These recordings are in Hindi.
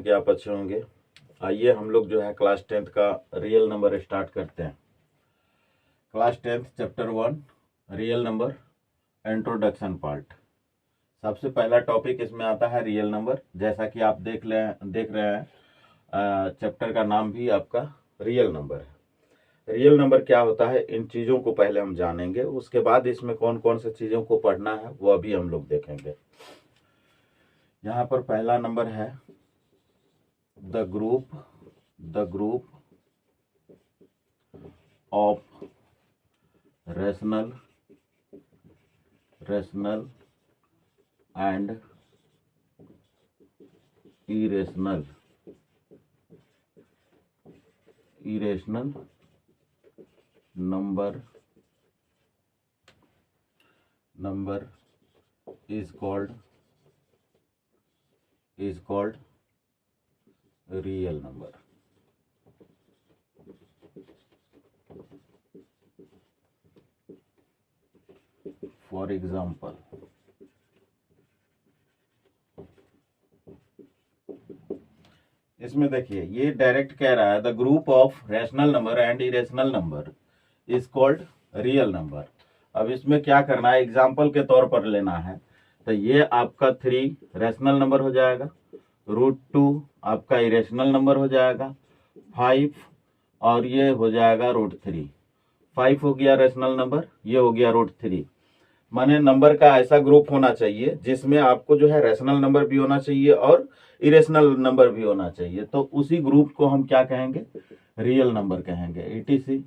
हैं कि आप अच्छे होंगे। आइए हम लोग जो है क्लास 10th का रियल नंबर स्टार्ट करते हैं। Class 10th chapter 1 real number introduction part. सबसे पहला टॉपिक इसमें आता है रियल नंबर। जैसा कि आप देख रहे हैं चैप्टर का नाम भी आपका रियल नंबर है। रियल नंबर क्या होता है, इन चीज़ों को पहले हम जानेंगे, उसके बाद इसमें कौन कौन से चीज़ों को पढ़ना है वो अभी हम लोग देखेंगे। यहाँ पर पहला नंबर है the group of rational and irrational number is called real number. For example, इसमें देखिए ये डायरेक्ट कह रहा है the group of rational number and irrational number is called real number. अब इसमें क्या करना है, एग्जाम्पल के तौर पर लेना है। तो ये आपका 3 रैशनल नंबर हो जाएगा, √2 आपका इरेशनल नंबर हो जाएगा, 5 और ये हो जाएगा √3। 5 हो गया रैशनल नंबर, ये हो गया √3। माने नंबर का ऐसा ग्रुप होना चाहिए जिसमें आपको जो है रैशनल नंबर भी होना चाहिए और इरेशनल नंबर भी होना चाहिए। तो उसी ग्रुप को हम क्या कहेंगे, रियल नंबर कहेंगे, ETC।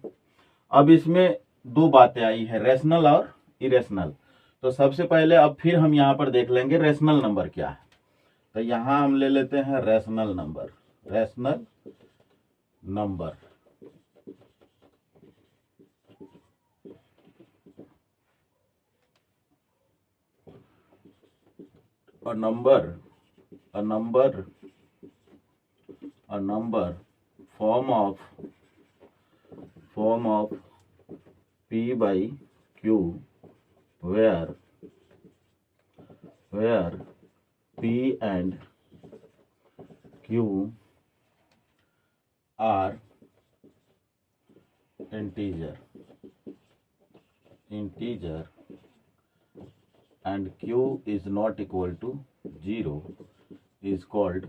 अब इसमें दो बातें आई है, रैशनल और इरेशनल। तो सबसे पहले अब फिर हम यहाँ पर देख लेंगे रैशनल नंबर क्या है। तो यहाँ हम ले लेते हैं rational number. a number form of P by Q where P and Q are integer and Q is not equal to 0 is called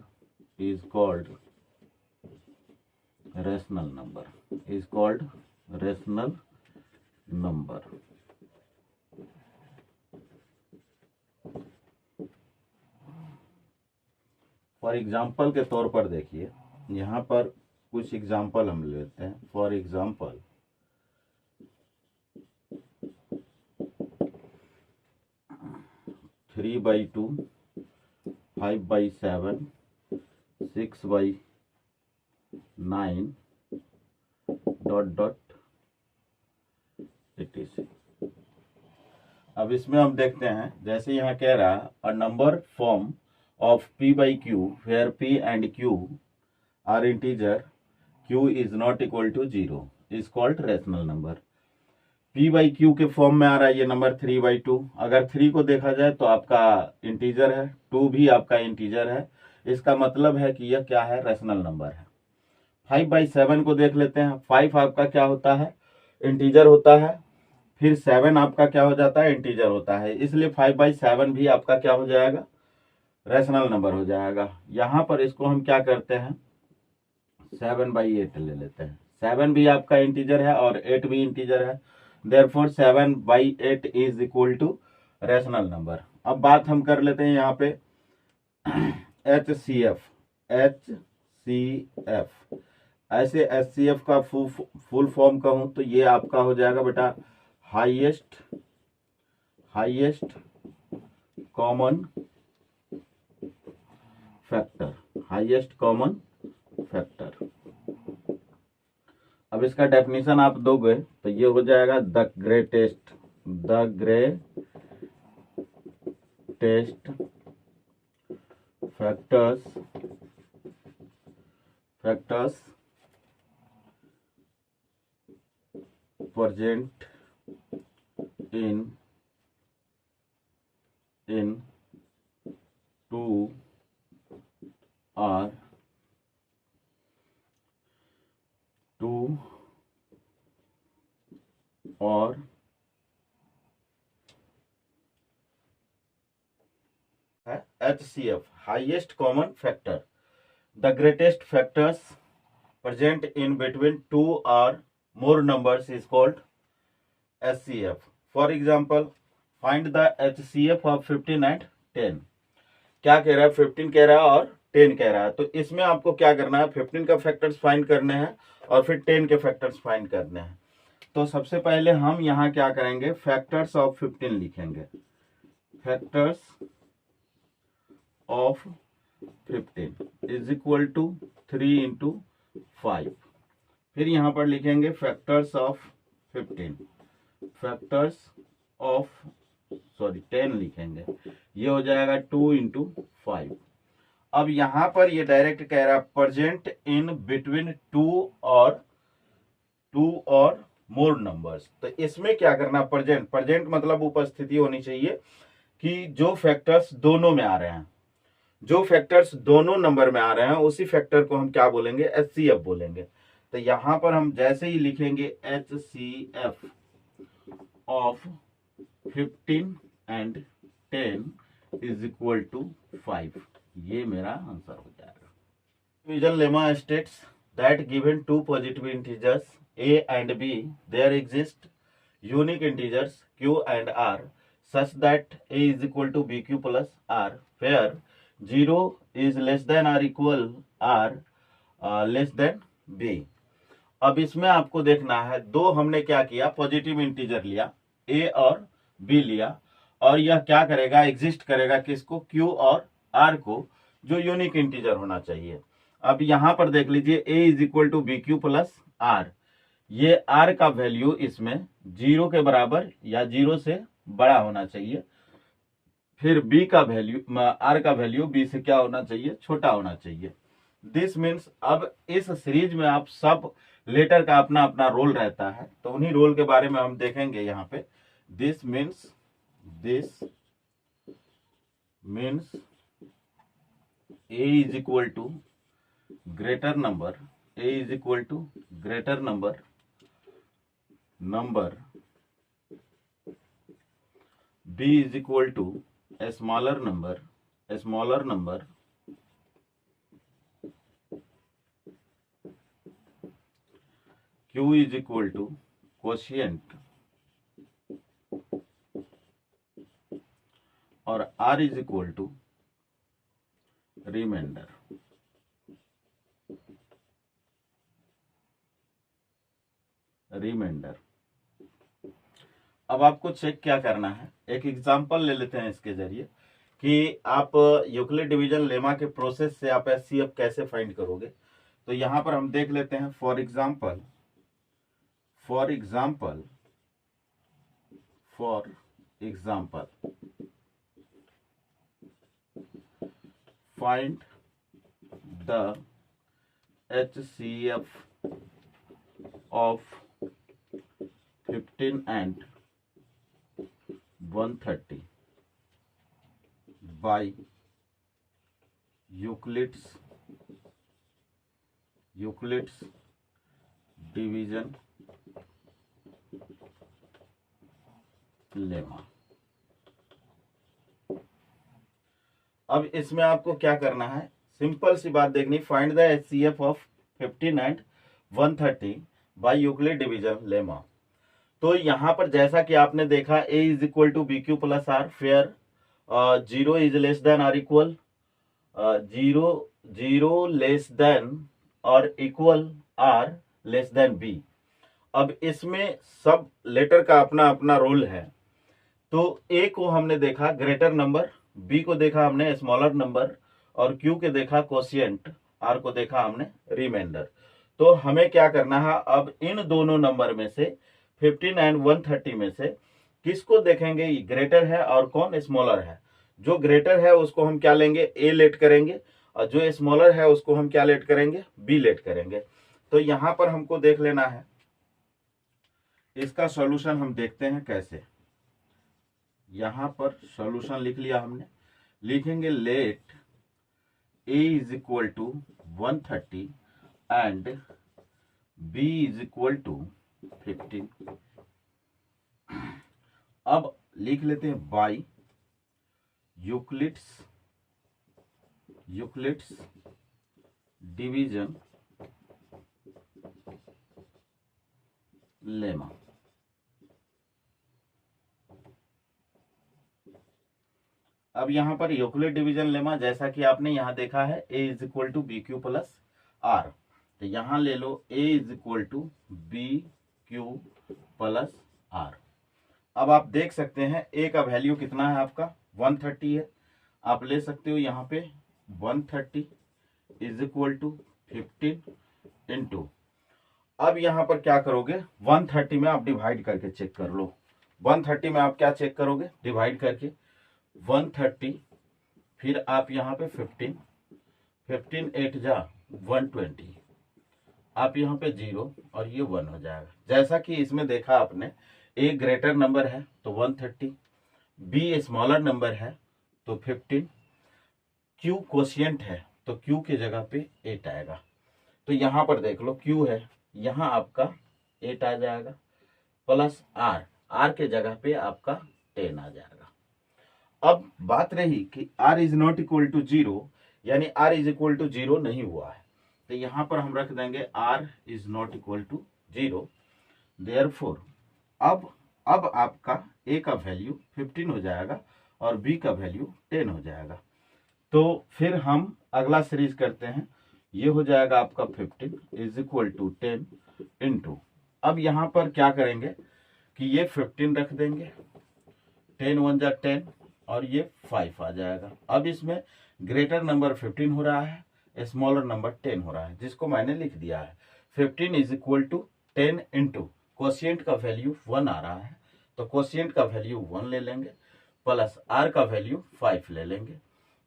rational number. For example के तौर पर देखिए, यहाँ पर कुछ एग्जाम्पल हम लेते हैं। For example 3/2, 5/7, 6/9 ... etc। अब इसमें हम देखते हैं, जैसे यहाँ कह रहा है a number form of P by Q where P and Q are integer, Q is not equal to 0 is called rational number। P by Q के फॉर्म में आ रहा है ये नंबर 3/2। अगर 3 को देखा जाए तो आपका इंटीजर है, 2 भी आपका इंटीजर है, इसका मतलब है कि यह क्या है, रैशनल नंबर है। 5/7 को देख लेते हैं। 5 आपका क्या होता है, इंटीजर होता है, फिर 7 आपका क्या हो जाता है, इंटीजर होता है, इसलिए 5/7 भी आपका क्या हो जाएगा, रैशनल नंबर हो जाएगा। यहाँ पर इसको हम क्या करते हैं, 7/8 ले लेते हैं। 7 भी आपका इंटीजर है और 8 भी इंटीजर है, therefore 7/8 is equal to rational number. अब बात हम कर लेते हैं यहाँ पे HCF। ऐसे HCF का फुल फॉर्म कहूं तो ये आपका हो जाएगा बेटा हाईएस्ट कॉमन फैक्टर। अब इसका डेफिनेशन आप दोगे तो ये हो जाएगा the greatest factors present in 2 or और HCF, highest common factor. The greatest factors present in between two or more numbers is called HCF. For example, find the HCF of 15 and 10. क्या कह रहा है? 15 कह रहा है और 10 कह रहा है। तो इसमें आपको क्या करना है? 15 का फैक्टर्स फाइंड करने हैं और फिर 10 के फैक्टर्स फाइंड करने हैं। तो सबसे पहले हम यहाँ क्या करेंगे? फैक्टर्स ऑफ 15 लिखेंगे। Factors of 15 is equal to 3 into 5। फिर यहाँ पर लिखेंगे फैक्टर्स ऑफ 15, फैक्टर्स ऑफ 10 लिखेंगे। ये हो जाएगा 2 इंटू 5। अब यहां पर ये डायरेक्ट कह रहा है प्रेजेंट इन बिटवीन टू और मोर नंबर्स। तो इसमें क्या करना? प्रेजेंट मतलब उपस्थिति होनी चाहिए कि जो फैक्टर्स दोनों में आ रहे हैं, जो फैक्टर्स दोनों नंबर में आ रहे हैं उसी फैक्टर को हम क्या बोलेंगे? HCF बोलेंगे। तो यहां पर हम जैसे ही लिखेंगे HCF of 15 and 10 is equal to 5। ये मेरा आंसर हो जाएगा। Division lemma states that given two positive integers a and b there exist unique integers q and r such that a is equal to bq plus r where 0 is less than or equal r less than b। अब इसमें आपको देखना है, दो हमने क्या किया? पॉजिटिव इंटीजर लिया, a और b लिया, और यह क्या करेगा? एग्जिस्ट करेगा किसको? q और r को, जो यूनिक इंटीजर होना चाहिए। अब यहां पर देख लीजिए a is equal to b q plus r. ये r का वैल्यू इसमें 0 के बराबर या 0 से बड़ा होना चाहिए। फिर b का वैल्यू, r का वैल्यू b से क्या होना चाहिए? छोटा होना चाहिए। दिस मीन्स अब इस सीरीज में आप सब लेटर का अपना अपना रोल रहता है, तो उन्हीं रोल के बारे में हम देखेंगे यहाँ पे। This means a is equal to greater number, a is equal to greater number b is equal to a smaller number q is equal to quotient और r is equal to reminder. अब आपको चेक क्या करना है? एक एग्जांपल ले लेते हैं इसके जरिए कि आप यूक्लिड डिवीजन लेमा के प्रोसेस से आप HCF कैसे फाइंड करोगे। तो यहां पर हम देख लेते हैं। For example find the HCF of 15 and 130 by Euclid's division lemma। अब इसमें आपको क्या करना है? सिंपल सी बात देखनी, find the HCF of 15 and 130 bye Euclid division lemma. तो यहां पर जैसा कि आपने देखा a is equal to b q plus are, fair 0 is less than और इक्वल 0 लेस देन और equal are less than b। अब इसमें सब लेटर का अपना अपना रोल है। तो a को हमने देखा ग्रेटर नंबर, b को देखा हमने स्मॉलर नंबर, और q के देखा कोशिएंट, r को देखा हमने रिमाइंडर। तो हमें क्या करना है? अब इन दोनों नंबर में से 15 एंड 130 में से किसको देखेंगे ग्रेटर है और कौन स्मॉलर है। जो ग्रेटर है उसको हम क्या लेंगे? a लेट करेंगे, और जो स्मॉलर है उसको हम क्या लेट करेंगे? b लेट करेंगे। तो यहां पर हमको देख लेना है, इसका सॉल्यूशन हम देखते हैं कैसे। यहां पर सॉल्यूशन लिख लिया हमने, लिखेंगे let a is equal to 130 and b is equal to 15। अब लिख लेते हैं बाई यूक्लिड्स डिवीजन लेमा। अब यहां पर यूक्लिड डिवीजन लेमा जैसा कि आपने यहां देखा है a is equal to b q plus r, तो यहां ले लो a is equal to b q plus r. अब आप देख सकते हैं a का वैल्यू कितना है आपका 130 है, आप ले सकते हो यहाँ पे 130 इज इक्वल टू 15 इंटू, अब यहां पर क्या करोगे 130 में आप डिवाइड करके चेक कर लो। 130 में आप क्या चेक करोगे डिवाइड करके 130, फिर आप यहाँ पे 15 8 जा 120, आप यहाँ पे 0 और ये 1 हो जाएगा। जैसा कि इसमें देखा आपने a ग्रेटर नंबर है तो 130, b स्मॉलर नंबर है तो 15, q कोशिएंट है तो q की जगह पे 8 आएगा। तो यहाँ पर देख लो q है, यहाँ आपका 8 आ जाएगा प्लस r के जगह पे आपका 10 आ जाएगा। अब बात रही कि r is not equal to 0, यानी r इज इक्वल टू 0 नहीं हुआ है, तो यहां पर हम रख देंगे r is not equal to 0। Therefore अब आपका a का वैल्यू 15 हो जाएगा और b का वैल्यू 10 हो जाएगा। तो फिर हम अगला सीरीज करते हैं, ये हो जाएगा आपका 15 इज इक्वल टू 10 इंटू, अब यहां पर क्या करेंगे कि ये 15 रख देंगे, 10 1 जा 10 और ये 5 आ जाएगा। अब इसमें ग्रेटर नंबर 15 हो रहा है, स्मॉलर नंबर 10 हो रहा है, जिसको मैंने लिख दिया है 15 is equal to 10 into quotient का वैल्यू 1 आ रहा है, तो कोशिएंट का वैल्यू 1 ले लेंगे प्लस r का वैल्यू 5 ले लेंगे।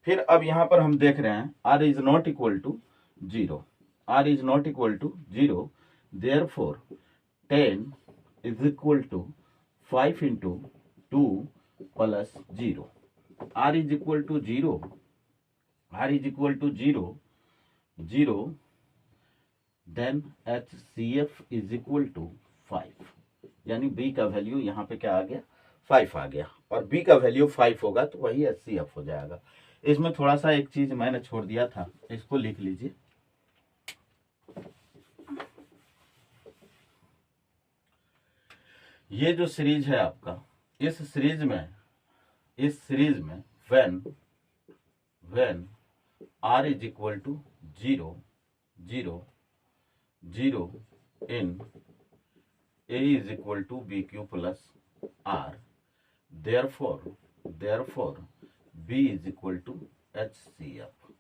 फिर अब यहां पर हम देख रहे हैं r is not equal to 0, r is not equal to 0, therefore 10 is equal to 5 into 2 plus 0, r is equal to 0, r is equal to 0, then HCF is equal to 5, यानी b का वैल्यू यहाँ पे क्या आ गया 5 आ गया, और b का वैल्यू 5 होगा तो वही HCF हो जाएगा। इसमें थोड़ा सा एक चीज मैंने छोड़ दिया था, इसको लिख लीजिए। ये जो सीरीज है आपका, इस सीरीज में when r is equal to 0 0 0 in a is equal to bq plus r, therefore b is equal to HCF।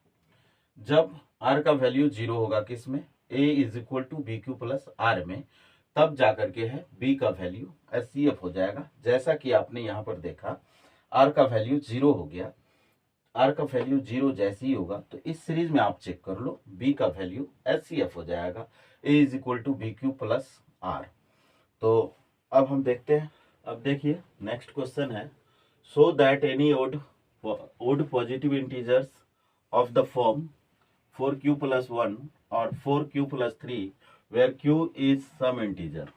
जब r का वैल्यू 0 होगा किसमें a is equal to bq plus r में, तब जाकर के है b का वैल्यू HCF हो जाएगा। जैसा कि आपने यहाँ पर देखा r का वैल्यू 0 हो गया, r का वैल्यू 0 जैसे ही होगा तो इस सीरीज में आप चेक कर लो b का वैल्यू HCF हो जाएगा, a is equal to bq plus r। तो अब हम देखते हैं, अब देखिए नेक्स्ट क्वेश्चन है, so that any odd positive integers of the form 4q plus 1 or 4q plus 3 where q is some integer.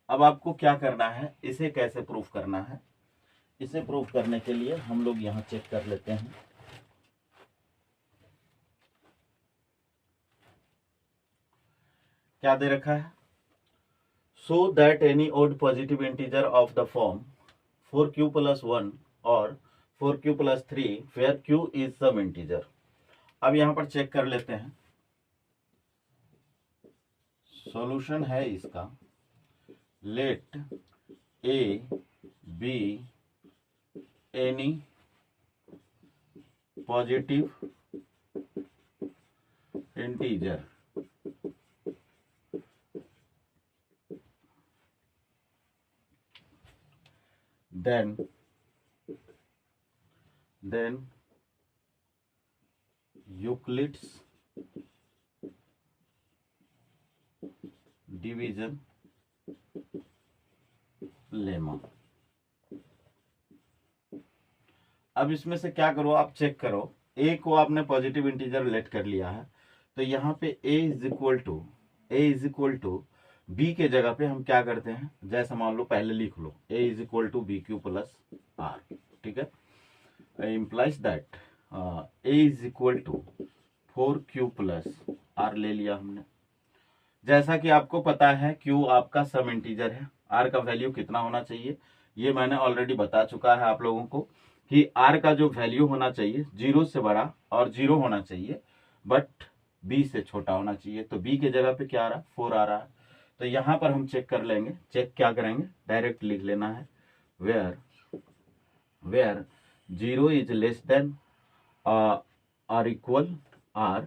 अब आपको क्या करना है, इसे कैसे प्रूफ करना है, इसे प्रूफ करने के लिए हम लोग यहाँ चेक कर लेते हैं। क्या दे रखा है, so that any odd positive integer of the form 4q plus 1 or 4q plus 3 where q is some integer. अब यहां पर चेक कर लेते हैं, सॉल्यूशन है इसका, let a be any positive integer then Euclid's division lemma. अब इसमें से क्या करो, आप चेक करो, a को आपने पॉजिटिव इंटीजर लेट कर लिया है, तो यहाँ पे a is equal to a is equal to b के जगह पे हम क्या करते हैं, जैसे मान लो पहले लिख लो a is equal to b q plus r, ठीक है, implies that a is equal to 4q plus r ले लिया हमने। जैसा कि आपको पता है q आपका सम इंटीजर है, r का वैल्यू कितना होना चाहिए ये मैंने ऑलरेडी बता चुका है आप लोगों को कि r का जो वैल्यू होना चाहिए 0 से बड़ा और 0 होना चाहिए बट b से छोटा होना चाहिए। तो b के जगह पे क्या आ रहा है, 4 आ रहा है। तो यहां पर हम चेक कर लेंगे, चेक क्या करेंगे, डायरेक्ट लिख लेना है वेयर 0 इज लेस देन और equal r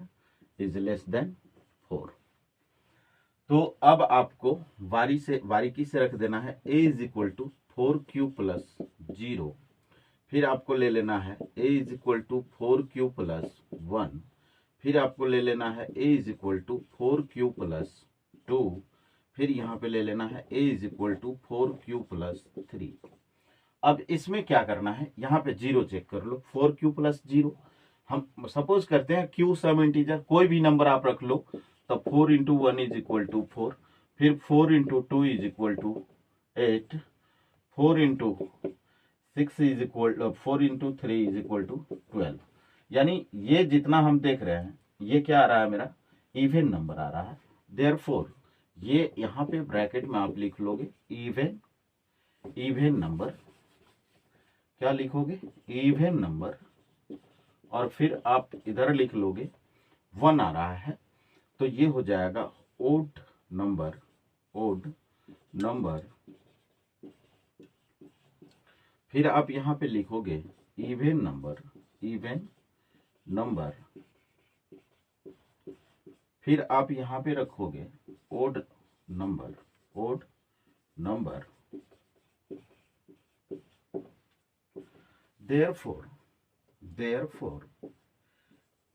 is less than 4। तो अब आपको बारीकी से रख देना है a is equal to 4q plus 0, फिर आपको ले लेना है a is equal to 4q plus 1, फिर आपको ले लेना है a is equal to 4q plus 2, फिर यहाँ पे ले लेना है a is equal to 4q plus 3। अब इसमें क्या करना है, यहाँ पे 0 चेक कर लो, 4q प्लस 0, हम सपोज करते हैं q सम इंटीजर कोई भी नंबर आप रख लो, तो 4 इंटू 1 इज इक्वल टू 4, फिर 4 into 2 is equal to 8, 4 into 6 is equal 4 into 3 is equal to 12। यानी ये जितना हम देख रहे हैं ये क्या आ रहा है, मेरा इवन नंबर आ रहा है। देयरफॉर ये यहाँ पे ब्रैकेट में आप लिख लोगे इवन नंबर, क्या लिखोगे, इवन नंबर, और फिर आप इधर लिख लोगे 1 आ रहा है, तो ये हो जाएगा ओड नंबर। फिर आप यहाँ पे लिखोगे इवन नंबर, फिर आप यहाँ पे रखोगे odd number. therefore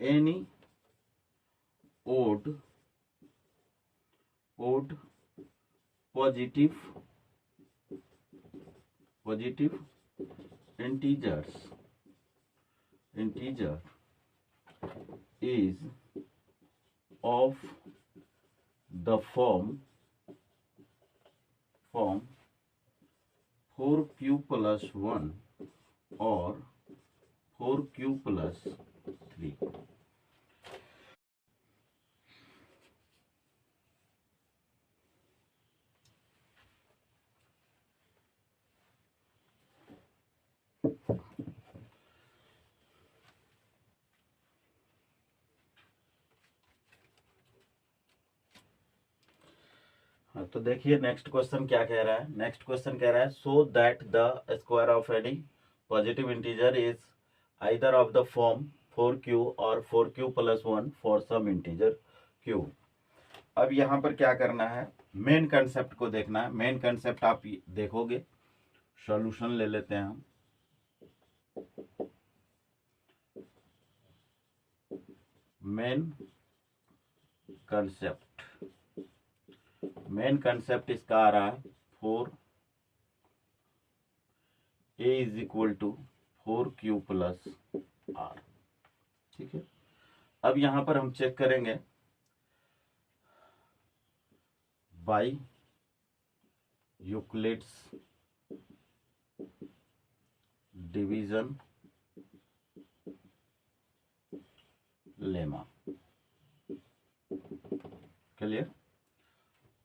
any odd positive integer is of the form 4q plus 1 or 4q plus 3। तो देखिए नेक्स्ट क्वेश्चन क्या कह रहा है, नेक्स्ट क्वेश्चन कह रहा है so that the square of any positive integer is either of the form 4q or 4q plus 1 for some integer q। अब यहाँ पर क्या करना है, मेन कंसेप्ट को देखना है। मेन कंसेप्ट आप देखोगे, सॉल्यूशन ले लेते हैं हम। मेन कंसेप्ट इसका आ रहा है 4a is equal to 4q plus r, ठीक है। अब यहां पर हम चेक करेंगे by Euclid's division lemma, clear.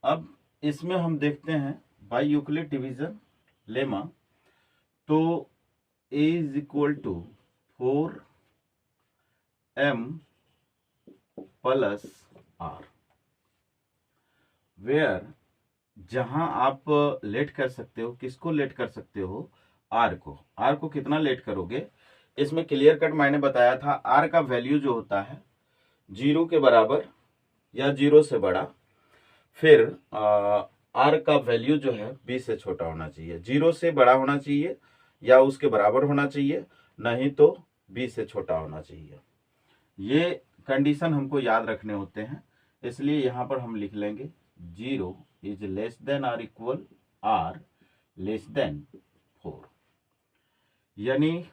अब इसमें हम देखते हैं बाय यूक्लिड डिवीजन लेमा, तो a is equal to 4m plus r, where जहां आप लेट कर सकते हो, किसको लेट कर सकते हो, r को कितना लेट करोगे, इसमें क्लियर कट मैंने बताया था r का वैल्यू जो होता है 0 के बराबर या 0 से बड़ा, फिर r का वैल्यू जो है b से छोटा होना चाहिए, 0 से बड़ा होना चाहिए या उसके बराबर होना चाहिए, नहीं तो b से छोटा होना चाहिए। ये कंडीशन हमको याद रखने होते हैं, इसलिए यहां पर हम लिख लेंगे 0 इज लेस देन और इक्वल r लेस देन 4, यानी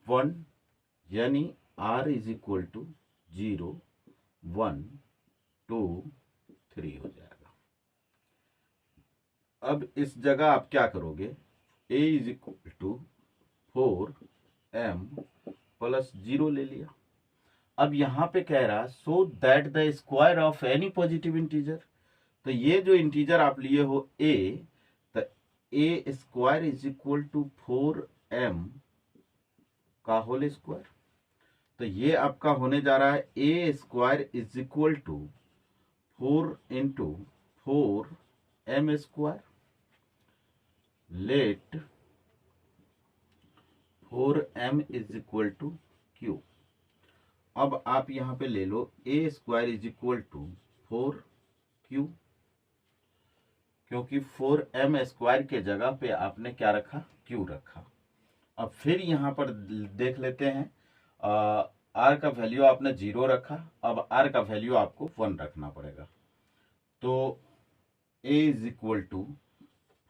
1, यानी r इज इक्वल टू 0, 1, 2, 3 हो जाएगा। अब इस जगह आप क्या करोगे, a is equal to 4m plus 0 ले लिया। अब यहां पे कह रहा so that the square of any positive integer, तो ये जो इंटीजर आप लिए हो a, तो a square is equal to 4m का होल स्क्वायर। तो ये आपका होने जा रहा है a square is equal to 4 into 4m square. Let 4m is equal to q। अब आप यहां पे ले लो a square is equal to 4q, क्योंकि 4m स्क्वायर के जगह पे आपने क्या रखा, q रखा। अब फिर यहां पर देख लेते हैं, r का वैल्यू आपने 0 रखा, अब r का वैल्यू आपको 1 रखना पड़ेगा। तो a is equal to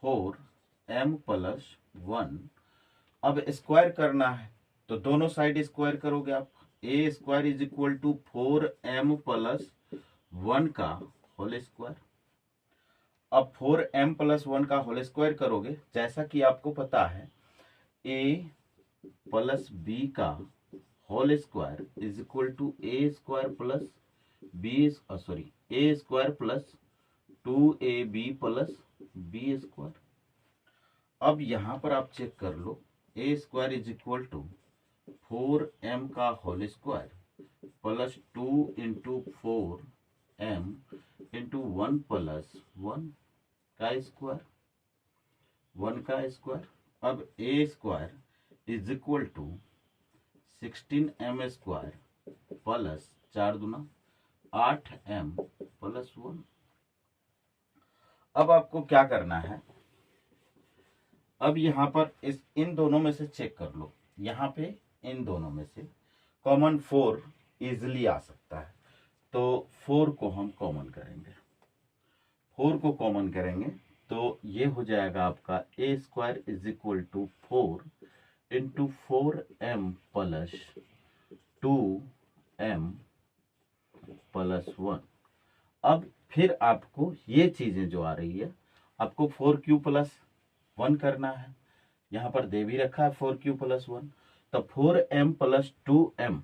4m plus 1। अब स्क्वायर करना है तो दोनों साइड स्क्वायर करोगे आप। a square is equal to 4m plus 1 का होल स्क्वायर। अब 4m प्लस 1 का होल स्क्वायर करोगे, जैसा कि आपको पता है a प्लस b का whole square is equal to a square plus a square plus 2ab plus b square. अब यहां पर आप चेक कर लो, a square is equal to 4m का whole square plus 2 into 4m into 1 plus 1 का स्क्वायर, 1 का स्क्वायर। अब a square is equal to 16m square plus 4 दूना 8m प्लस 1। अब आपको क्या करना है, अब यहां पर इन दोनों में से चेक कर लो, यहां पे इन दोनों में से कॉमन 4 इजिली आ सकता है। तो 4 को हम कॉमन करेंगे, 4 को कॉमन करेंगे तो ये हो जाएगा आपका a square is equal to 4 into 4m plus 2m plus 1। अब फिर आपको ये चीजें जो आ रही है, आपको 4q प्लस 1 करना है। यहां पर दे भी रखा है 4q प्लस 1, तो 4m plus 2m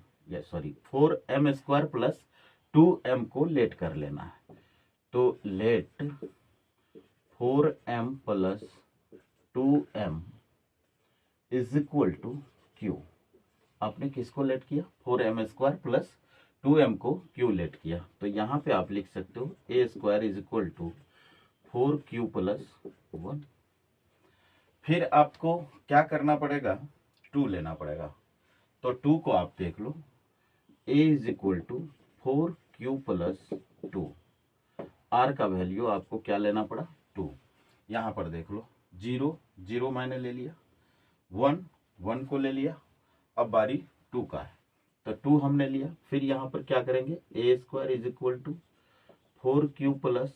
4m square plus 2m को लेट कर लेना है। तो let 4m plus 2m is equal to q। आपने किसको लेट किया, 4m स्क्वायर प्लस 2m को q लेट किया। तो यहां पे आप लिख सकते हो a square is equal to 4q plus 1। फिर आपको क्या करना पड़ेगा, 2 लेना पड़ेगा। तो 2 को आप देख लो, a is equal to 4q plus 2। r का वैल्यू आपको क्या लेना पड़ा, 2। यहां पर देख लो 0 मैंने ले लिया, 1 को ले लिया। अब बारी 2 का है, तो 2 हमने लिया। फिर यहां पर क्या करेंगे, a square is equal to 4q plus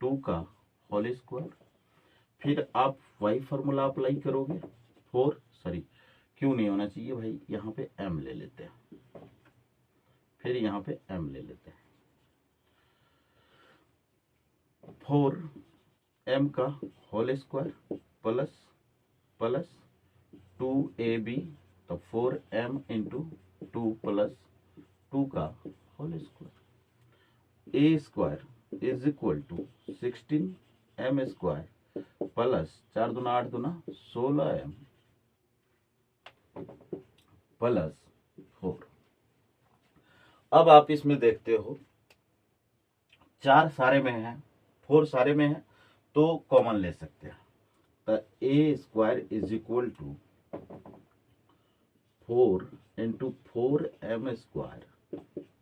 2 का होल स्क्वायर। फिर आप y फॉर्मूला अप्लाई करोगे, q नहीं होना चाहिए भाई, यहाँ पे m ले लेते हैं। फिर यहाँ पे m ले लेते हैं, 4m का होल स्क्वायर प्लस 2ab, तो 4m इंटू 2 प्लस 2 का whole square. a square is equal to 16m square plus 4 दूना 8 दूना 16m प्लस 4। अब आप इसमें देखते हो 4 सारे में है, 4 सारे में है, तो कॉमन ले सकते हैं। तो a square is equal to 4 into 4m square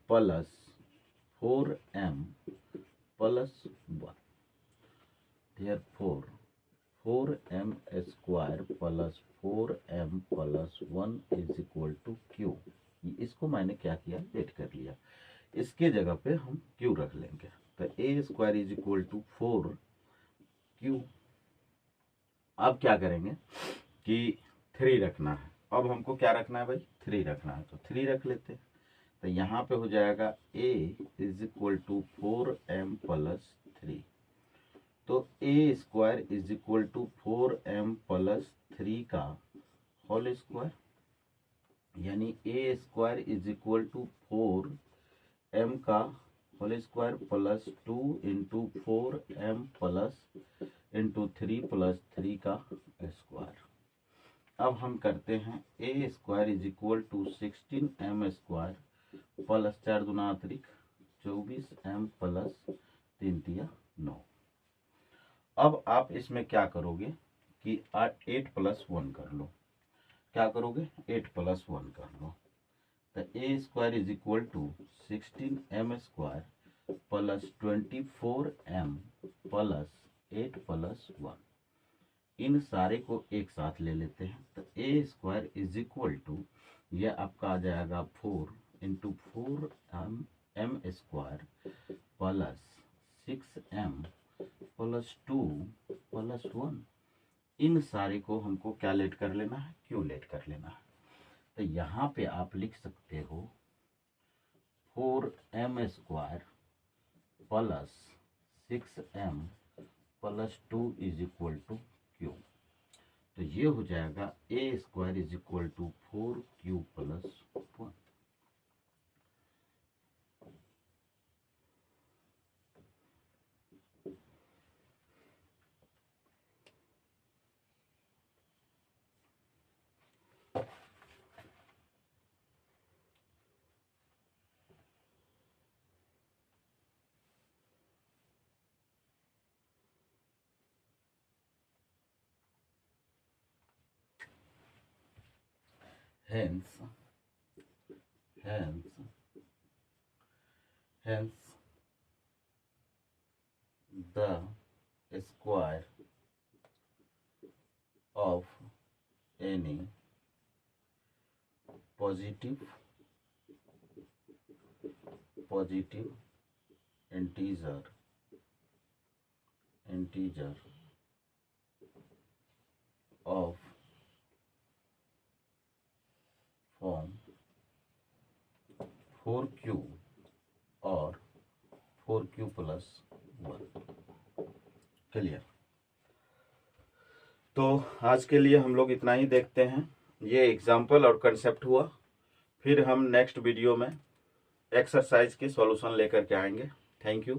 plus 4m plus 1। Therefore 4m square plus 4m plus 1 is equal to q। इसको मैंने क्या किया, लेट कर लिया, इसके जगह पे हम q रख लेंगे। तो a square is equal to 4q। अब क्या करेंगे कि 3 रखना है। अब हमको क्या रखना है भाई, 3 रखना है, तो 3 रख लेते हैं। तो यहाँ पे हो जाएगा a is equal to 4m plus 3। तो a square is equal to 4m plus 3 का होल स्क्वायर, यानी a square is equal to 4m का whole square plus 2 into 4m plus into 3 plus 3 का स्क्वायर। अब हम करते हैं a square is equal to 16m square plus 4 दूना अतिरिक्त 24m प्लस 3 तिया 9। अब आप इसमें क्या करोगे कि 8 प्लस 1 कर लो। क्या करोगे? 8 प्लस 1 कर लो। तो a square is equal to 16m square plus 24m plus 8 plus 1। इन सारे को एक साथ ले लेते हैं। तो a square is equal to, यह आपका आ जाएगा 4 into 4m square plus 6m plus 2 plus 1। इन सारे को हमको क्या लेट कर लेना है? क्यों लेट कर लेना है। तो यहाँ पे आप लिख सकते हो 4m square plus 6m plus 2 is equal to q. तो ये हो जाएगा a square is equal to 4q plus 1। Hence the square of any positive integer of form 4q or 4q plus 1। Clear? तो आज के लिए हम लोग इतना ही देखते हैं। ये एग्जाम्पल और कंसेप्ट हुआ। फिर हम नेक्स्ट वीडियो में एक्सरसाइज के सॉल्यूशन लेकर के आएंगे। Thank you.